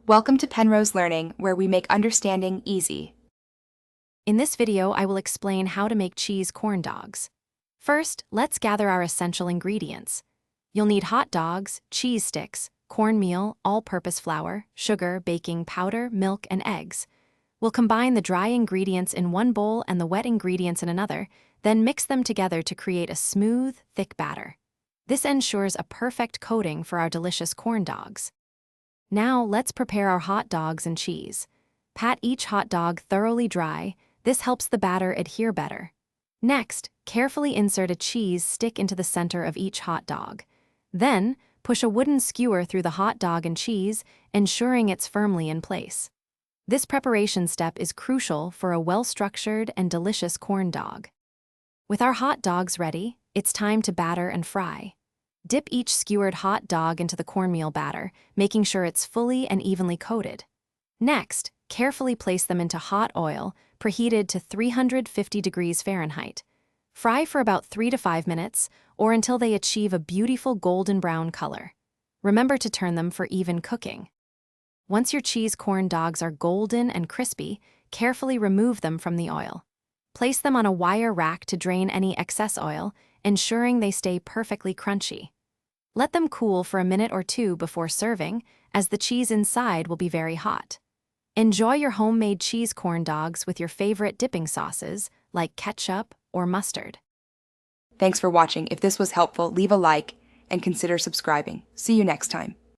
Welcome to Penrose Learning, where we make understanding easy. In this video, I will explain how to make cheese corn dogs. First, let's gather our essential ingredients. You'll need hot dogs, cheese sticks, cornmeal, all-purpose flour, sugar, baking powder, milk, and eggs. We'll combine the dry ingredients in one bowl and the wet ingredients in another, then mix them together to create a smooth, thick batter. This ensures a perfect coating for our delicious corn dogs. Now, let's prepare our hot dogs and cheese. Pat each hot dog thoroughly dry. This helps the batter adhere better. Next, carefully insert a cheese stick into the center of each hot dog. Then, push a wooden skewer through the hot dog and cheese, ensuring it's firmly in place. This preparation step is crucial for a well-structured and delicious corn dog. With our hot dogs ready, it's time to batter and fry. Dip each skewered hot dog into the cornmeal batter, making sure it's fully and evenly coated. Next, carefully place them into hot oil, preheated to 350 degrees Fahrenheit. Fry for about 3 to 5 minutes, or until they achieve a beautiful golden brown color. Remember to turn them for even cooking. Once your cheese corn dogs are golden and crispy, carefully remove them from the oil. Place them on a wire rack to drain any excess oil, ensuring they stay perfectly crunchy. Let them cool for a minute or two before serving, as the cheese inside will be very hot. Enjoy your homemade cheese corn dogs with your favorite dipping sauces, like ketchup or mustard. Thanks for watching. If this was helpful, leave a like and consider subscribing. See you next time.